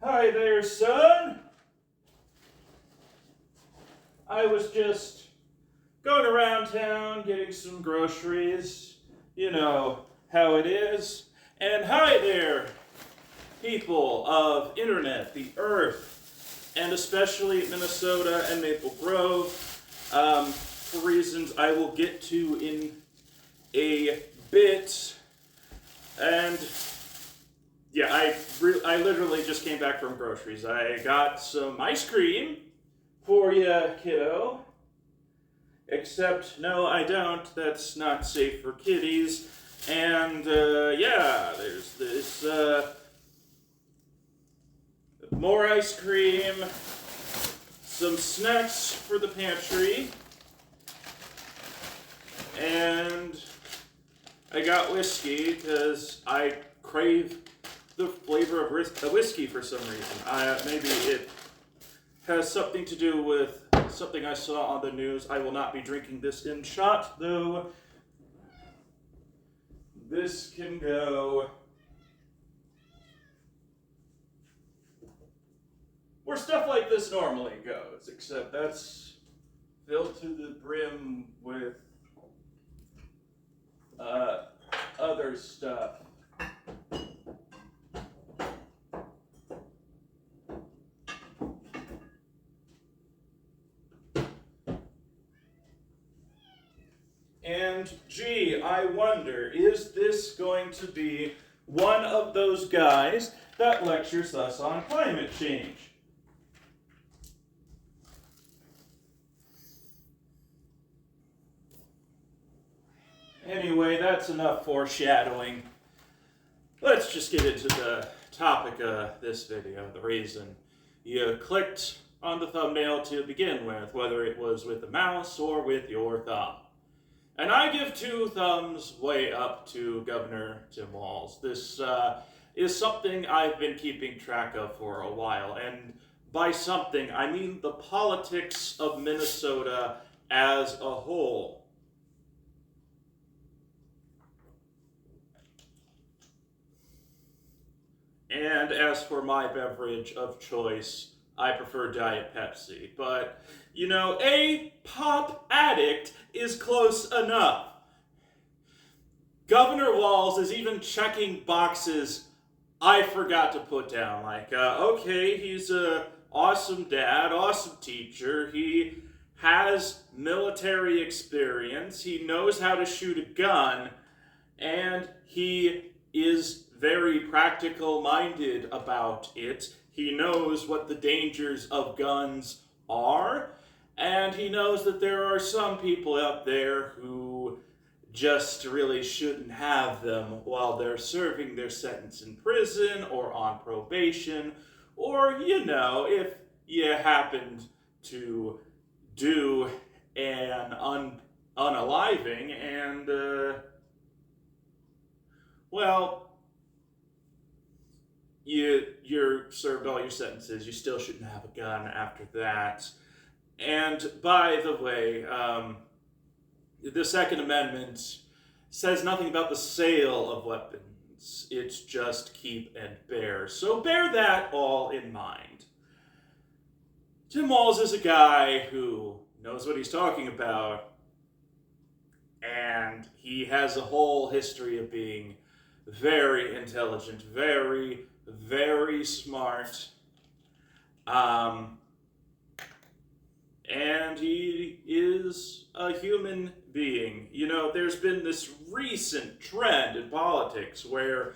Hi there, son. I was just going around town getting some groceries. You know how it is. And hi there, people of internet, the earth, and especially Minnesota and Maple Grove, for reasons I will get to in a bit. And yeah, I literally just came back from groceries. I got some ice cream for you, kiddo. Except, no, I don't. That's not safe for kitties. And, yeah, there's this, more ice cream, some snacks for the pantry, and I got whiskey because I crave the flavor of whiskey for some reason. Maybe it has something to do with something I saw on the news. I will not be drinking this in shot, though. This can go where stuff like this normally goes, except that's filled to the brim with other stuff. And gee, I wonder, is this going to be one of those guys that lectures us on climate change? Anyway, that's enough foreshadowing. Let's just get into the topic of this video, the reason you clicked on the thumbnail to begin with, whether it was with the mouse or with your thumb. And I give 2 thumbs way up to Governor Tim Walz. This is something I've been keeping track of for a while, and by something, I mean the politics of Minnesota as a whole. And as for my beverage of choice, I prefer Diet Pepsi. But, you know, a pop addict is close enough. Governor Walz is even checking boxes I forgot to put down. Like, okay, he's an awesome dad, awesome teacher. He has military experience. He knows how to shoot a gun. And he is very practical-minded about it. He knows what the dangers of guns are, and he knows that there are some people out there who just really shouldn't have them while they're serving their sentence in prison or on probation, or, you know, if you happened to do an unaliving and, well, you're served all your sentences. You still shouldn't have a gun after that. And by the way, the Second Amendment says nothing about the sale of weapons. It's just keep and bear. So bear that all in mind. Tim Walz is a guy who knows what he's talking about, and he has a whole history of being very intelligent, very, very smart, and he is a human being. You know, there's been this recent trend in politics where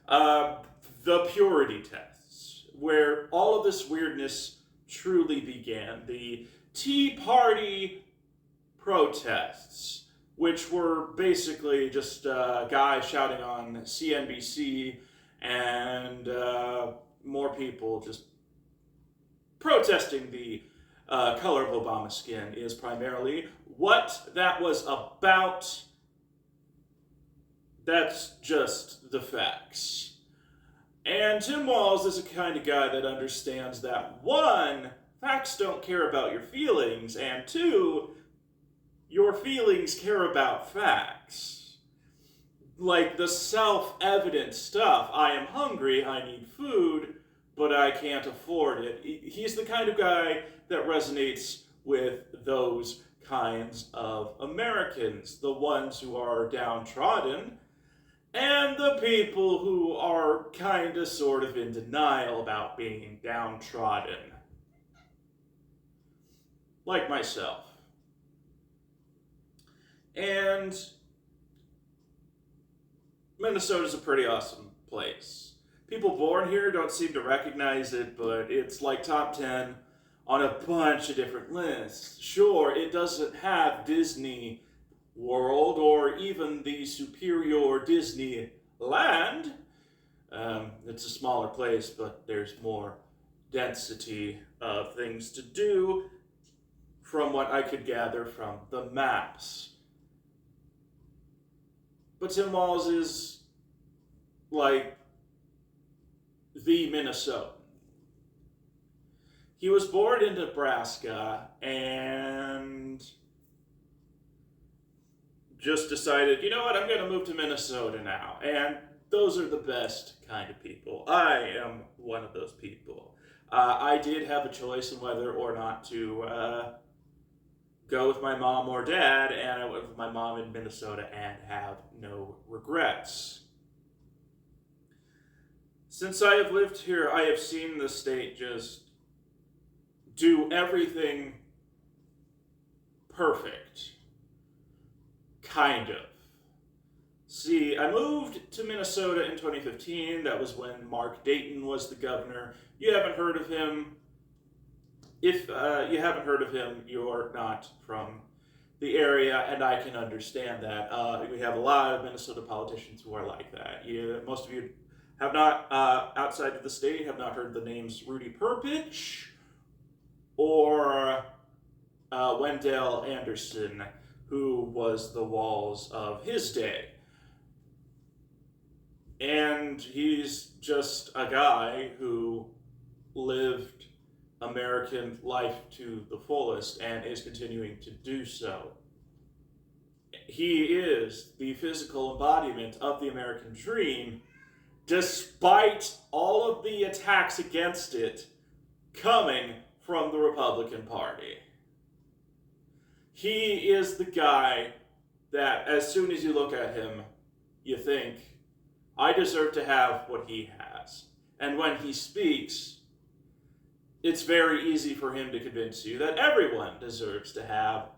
the purity tests, where all of this weirdness truly began. The Tea Party protests, which were basically just guys shouting on CNBC and more people just protesting the color of Obama's skin, is primarily what that was about. That's just the facts. And Tim Walz is the kind of guy that understands that, 1, facts don't care about your feelings, and 2, your feelings care about facts. Like the self-evident stuff. I am hungry, I need food, but I can't afford it. He's the kind of guy that resonates with those kinds of Americans, the ones who are downtrodden, and the people who are kind of sort of in denial about being downtrodden. Like myself. And Minnesota's a pretty awesome place. People born here don't seem to recognize it, but it's like top 10 on a bunch of different lists. Sure, it doesn't have Disney World or even the superior Disneyland. It's a smaller place, but there's more density of things to do from what I could gather from the maps. But Tim Walz is like the Minnesotan. He was born in Nebraska and just decided, you know what, I'm going to move to Minnesota now. And those are the best kind of people. I am one of those people. I did have a choice in whether or not to go with my mom or dad, and I went with my mom in Minnesota and have no regrets. Since I have lived here, I have seen the state just do everything perfect. Kind of. See, I moved to Minnesota in 2015. That was when Mark Dayton was the governor. You haven't heard of him. If you haven't heard of him, you're not from the area, and I can understand that. We have a lot of Minnesota politicians who are like that. Most of you have not, outside of the state, have not heard the names Rudy Perpich or Wendell Anderson, who was the Walz of his day. And he's just a guy who lived American life to the fullest and is continuing to do so. He is the physical embodiment of the American dream, despite all of the attacks against it coming from the Republican Party. He is the guy that as soon as you look at him, you think, I deserve to have what he has. And when he speaks, it's very easy for him to convince you that everyone deserves to have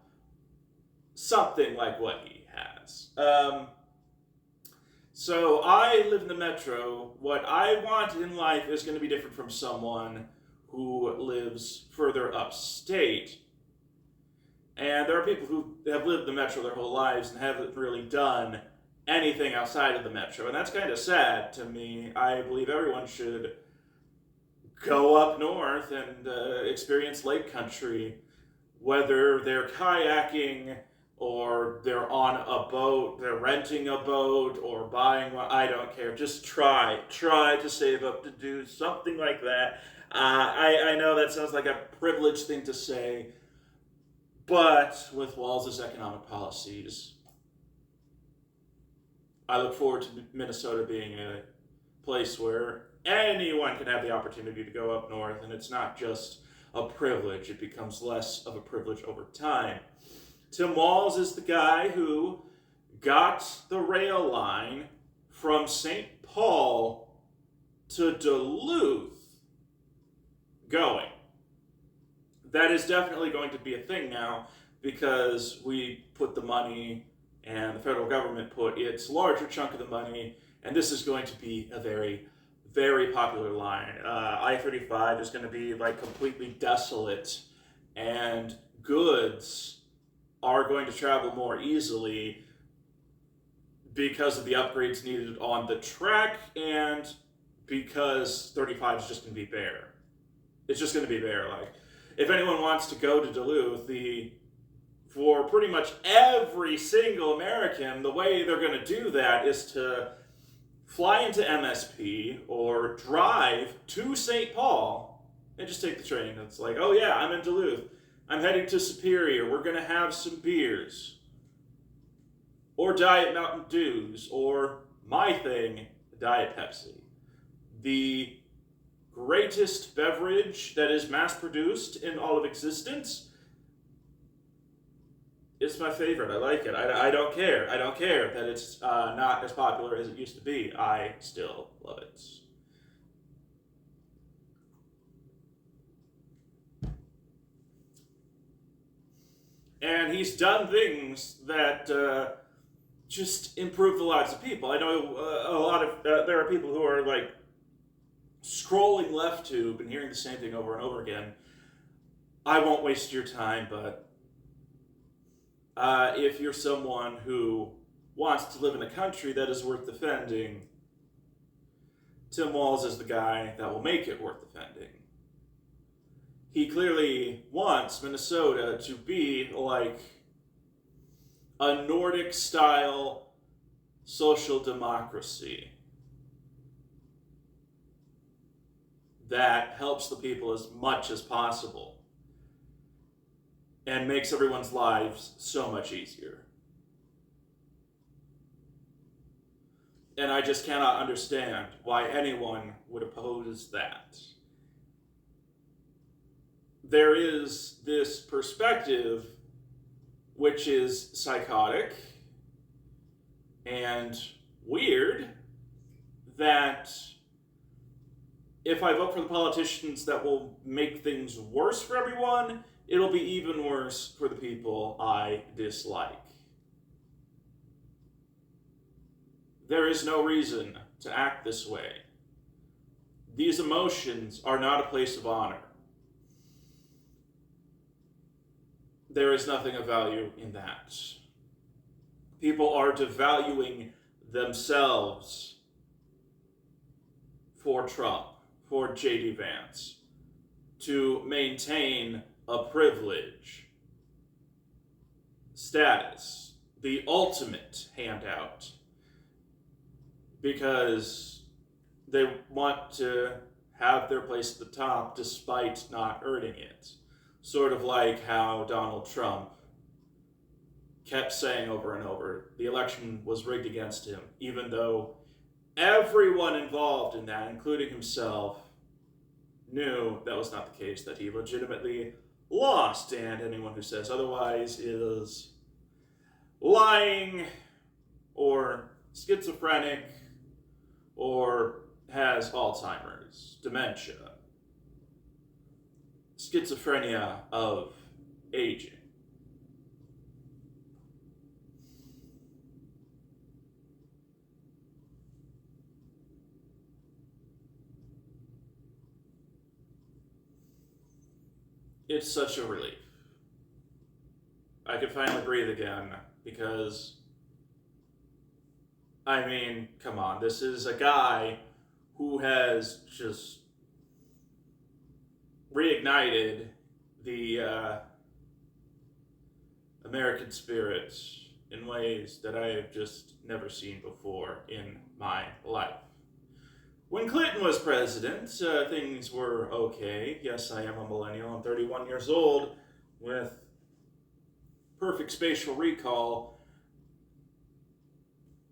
something like what he has. So I live in the metro. What I want in life is going to be different from someone who lives further upstate. And there are people who have lived the metro their whole lives and haven't really done anything outside of the metro. And that's kind of sad to me. I believe everyone should go up north and experience lake country, whether they're kayaking or they're on a boat, they're renting a boat or buying one, I don't care. Just try to save up to do something like that. I know that sounds like a privileged thing to say, but with Walz's economic policies, I look forward to Minnesota being a place where anyone can have the opportunity to go up north, and it's not just a privilege, it becomes less of a privilege over time. Tim Walz is the guy who got the rail line from St. Paul to Duluth going. That is definitely going to be a thing now because we put the money and the federal government put its larger chunk of the money, and this is going to be a very, very popular line. I-35 is going to be like completely desolate, and goods are going to travel more easily because of the upgrades needed on the track and because 35 is just going to be bare. It's just going to be bare. Like, if anyone wants to go to Duluth, for pretty much every single American, the way they're going to do that is to fly into MSP or drive to St. Paul and just take the train. It's like, oh yeah, I'm in Duluth. I'm heading to Superior. We're going to have some beers. Or Diet Mountain Dews. Or my thing, Diet Pepsi. The greatest beverage that is mass produced in all of existence. It's my favorite. I like it. I don't care. I don't care that it's not as popular as it used to be. I still love it. And he's done things that just improve the lives of people. I know a lot of there are people who are like scrolling left tube and hearing the same thing over and over again. I won't waste your time, but if you're someone who wants to live in a country that is worth defending, Tim Walz is the guy that will make it worth defending. He clearly wants Minnesota to be like a Nordic-style social democracy that helps the people as much as possible and makes everyone's lives so much easier. And I just cannot understand why anyone would oppose that. There is this perspective which is psychotic and weird that if I vote for the politicians that will make things worse for everyone, it'll be even worse for the people I dislike. There is no reason to act this way. These emotions are not a place of honor. There is nothing of value in that. People are devaluing themselves for Trump, for J.D. Vance, to maintain a privilege status, the ultimate handout, because they want to have their place at the top despite not earning it. Sort of like how Donald Trump kept saying over and over, the election was rigged against him, even though everyone involved in that, including himself, knew that was not the case, that he legitimately lost, and anyone who says otherwise is lying or schizophrenic or has Alzheimer's, dementia, schizophrenia of aging. It's such a relief. I could finally breathe again because, I mean, come on, this is a guy who has just reignited the American spirit in ways that I have just never seen before in my life. When Clinton was president, things were okay. Yes, I am a millennial. I'm 31 years old with perfect spatial recall.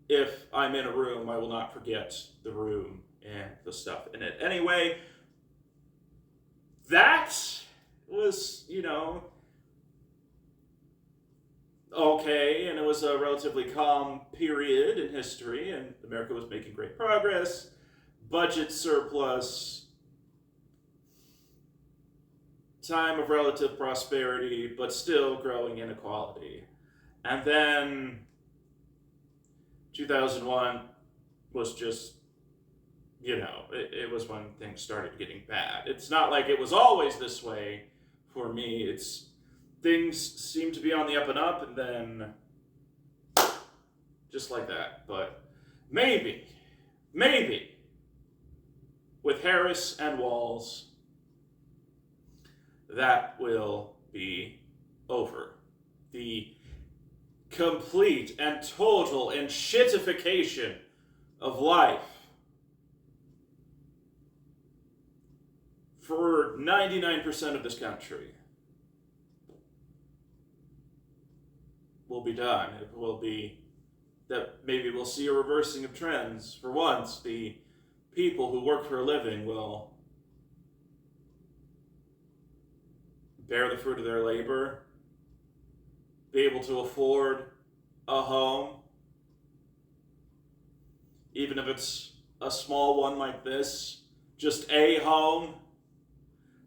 If I'm in a room, I will not forget the room and the stuff in it. Anyway, that was, okay, and it was a relatively calm period in history, and America was making great progress. Budget surplus, time of relative prosperity, but still growing inequality. And then 2001 was just, it was when things started getting bad. It's not like it was always this way for me. Things seem to be on the up and up, and then just like that. But maybe, with Harris and Walz, that will be over. The complete and total and shitification of life for 99% of this country will be done. It will be that maybe we'll see a reversing of trends. For once, the people who work for a living will bear the fruit of their labor, be able to afford a home, even if it's a small one like this, just a home.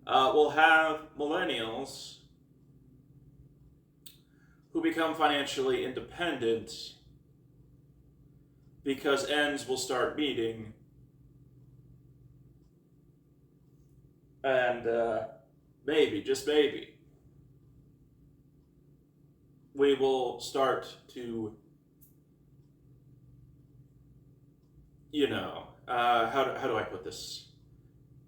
We'll have millennials who become financially independent because ends will start meeting. And maybe, just maybe, we will start to, how do I put this?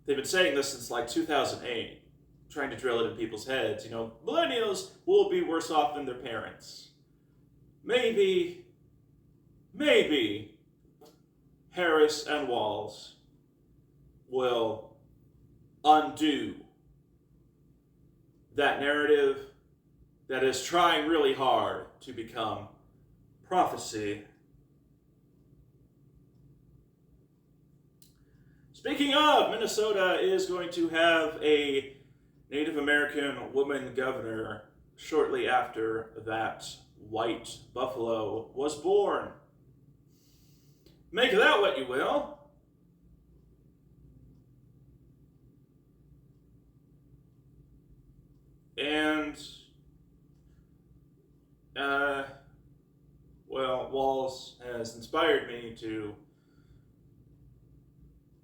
They've been saying this since like 2008, trying to drill it in people's heads. Millennials will be worse off than their parents. Maybe Harris and Walz will undo that narrative that is trying really hard to become prophecy. Speaking of, Minnesota is going to have a Native American woman governor shortly after that white buffalo was born. Make of that what you will. And, Walz has inspired me to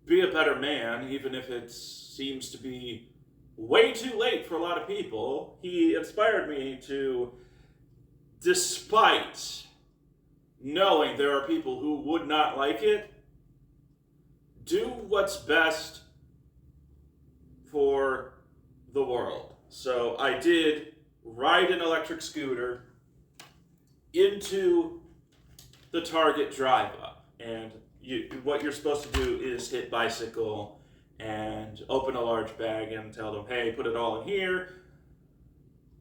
be a better man, even if it seems to be way too late for a lot of people. He inspired me to, despite knowing there are people who would not like it, do what's best for the world. So I did ride an electric scooter into the Target drive-up, and what you're supposed to do is hit bicycle and open a large bag and tell them, hey, put it all in here.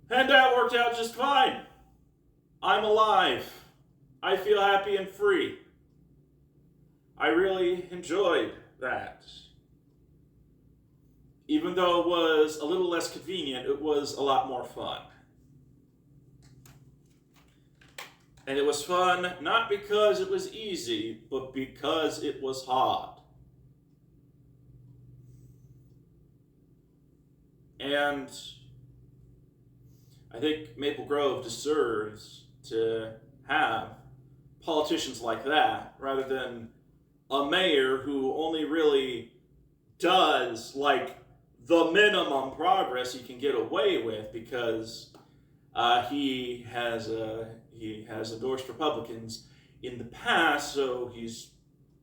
And that worked out just fine. I'm alive. I feel happy and free. I really enjoyed that. Even though it was a little less convenient, it was a lot more fun. And it was fun not because it was easy, but because it was hard. And I think Maple Grove deserves to have politicians like that, rather than a mayor who only really does like the minimum progress he can get away with because he has endorsed Republicans in the past, so he's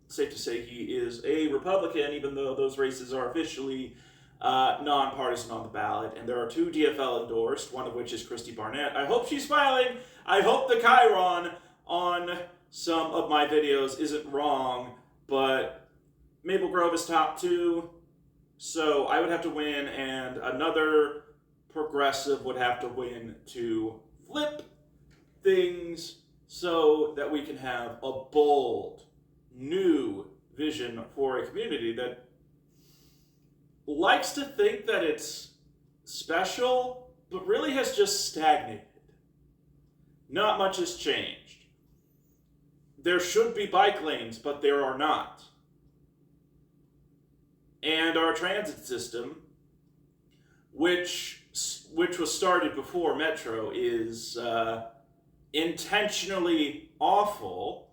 safe to say he is a Republican, even though those races are officially nonpartisan on the ballot. And there are 2 DFL endorsed, one of which is Christy Barnett. I hope she's smiling. I hope the Chiron on some of my videos isn't wrong, but Maple Grove is top 2, so I would have to win, and another progressive would have to win to flip things so that we can have a bold, new vision for a community that likes to think that it's special, but really has just stagnated. Not much has changed. There should be bike lanes, but there are not. And our transit system, which was started before Metro, is intentionally awful.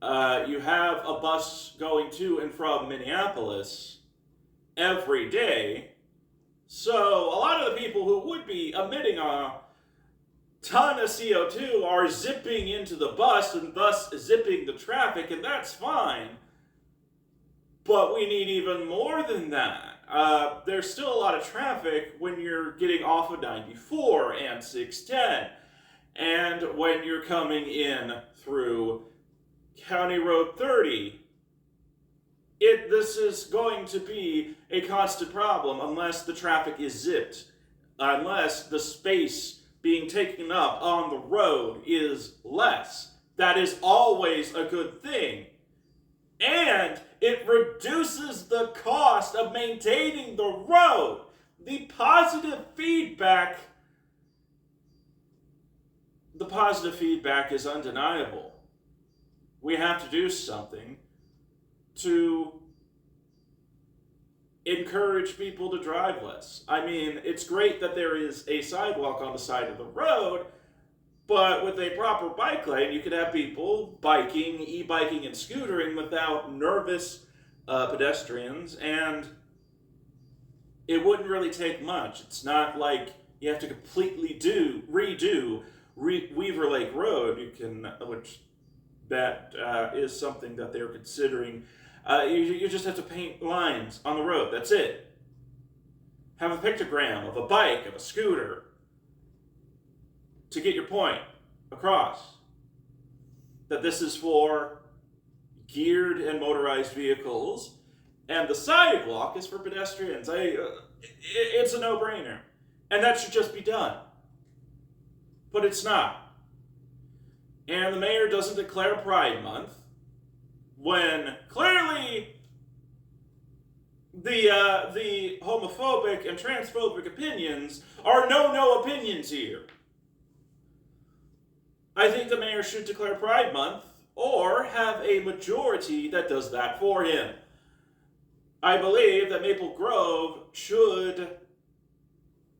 You have a bus going to and from Minneapolis every day. So a lot of the people who would be emitting a ton of CO2 are zipping into the bus and thus zipping the traffic, and that's fine. But we need even more than that. There's still a lot of traffic when you're getting off of 94 and 610. And when you're coming in through County Road 30, this is going to be a constant problem unless the traffic is zipped, unless the space being taken up on the road is less. That is always a good thing. And it reduces the cost of maintaining the road. the positive feedback is undeniable. We have to do something to encourage people to drive less. I mean, it's great that there is a sidewalk on the side of the road, but with a proper bike lane, you could have people biking, e-biking, and scootering without nervous pedestrians, and it wouldn't really take much. It's not like you have to completely redo Weaver Lake Road. You can, which that is something that they're considering. You just have to paint lines on the road. That's it. Have a pictogram of a bike, of a scooter, to get your point across. That this is for geared and motorized vehicles, and the sidewalk is for pedestrians. It's a no-brainer. And that should just be done. But it's not. And the mayor doesn't declare Pride Month when clearly the homophobic and transphobic opinions are no opinions here. I think the mayor should declare Pride Month or have a majority that does that for him. I believe that Maple Grove should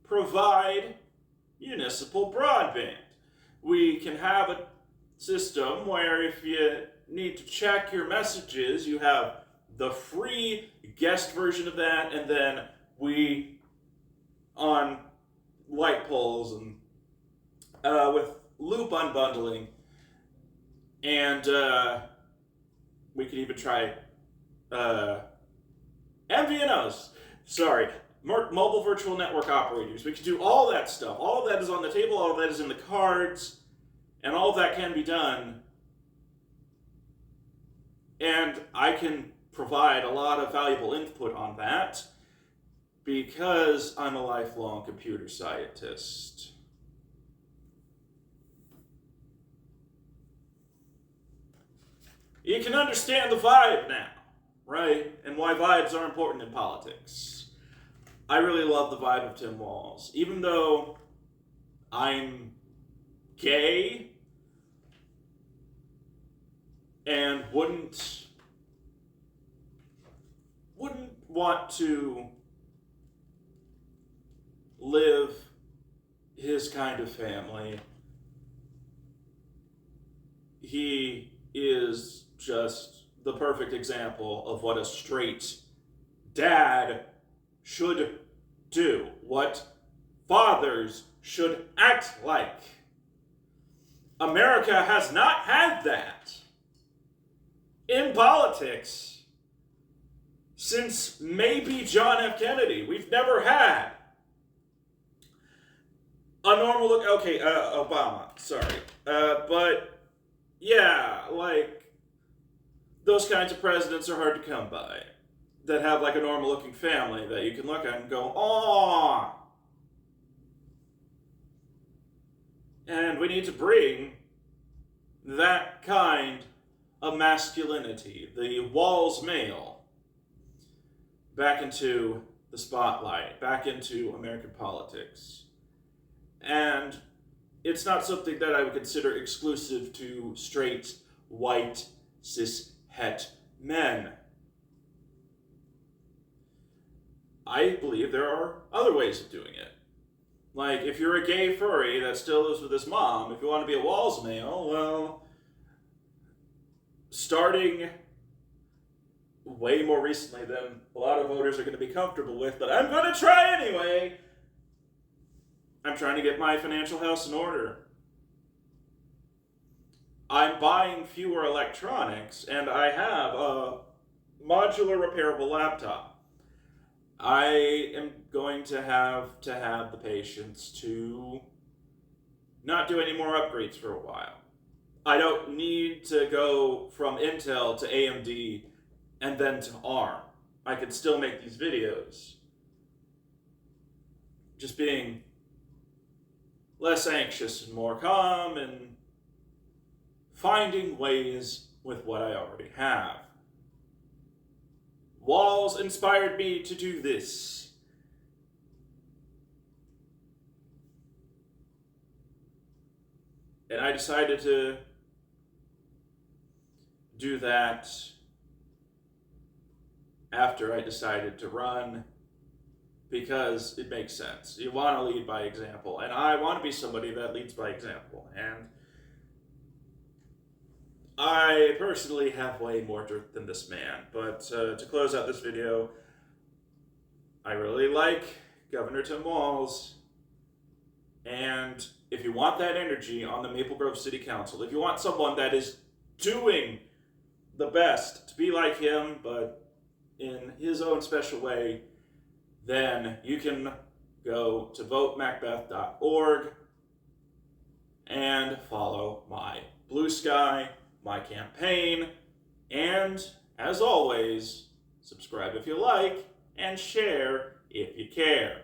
provide municipal broadband. We can have a system where if you need to check your messages, you have the free guest version of that, and then we, on light poles and with loop unbundling, and we could even try MVNOs. Sorry, mobile virtual network operators. We could do all that stuff. All of that is on the table. All of that is in the cards, and all of that can be done. And I can provide a lot of valuable input on that because I'm a lifelong computer scientist. You can understand the vibe now, right? And why vibes are important in politics. I really love the vibe of Tim Walz. Even though I'm gay and wouldn't want to live his kind of family, he is just the perfect example of what a straight dad should do, what fathers should act like. America has not had that in politics since maybe John F. Kennedy. We've never had a normal look. Okay, Obama, sorry. But yeah, like, those kinds of presidents are hard to come by. That have like a normal looking family that you can look at and go, aww. And we need to bring that kind of masculinity, the Walz male, back into the spotlight, back into American politics. And it's not something that I would consider exclusive to straight, white, cis, het men. I believe there are other ways of doing it. Like, if you're a gay furry that still lives with his mom, if you want to be a Walz male, well, starting way more recently than a lot of voters are going to be comfortable with, but I'm going to try anyway. I'm trying to get my financial house in order. I'm buying fewer electronics, and I have a modular repairable laptop. I am going to have the patience to not do any more upgrades for a while. I don't need to go from Intel to AMD and then to ARM. I can still make these videos. Just being less anxious and more calm and finding ways with what I already have. Walz inspired me to do this. And I decided to do that after I decided to run because it makes sense. You want to lead by example, and I want to be somebody that leads by example. And I personally have way more dirt than this man. But to close out this video, I really like Governor Tim Walz. And if you want that energy on the Maple Grove City Council, if you want someone that is doing the best to be like him, but in his own special way, then you can go to votemacbeth.org and follow my Blue Sky, my campaign, and as always, subscribe if you like and share if you care.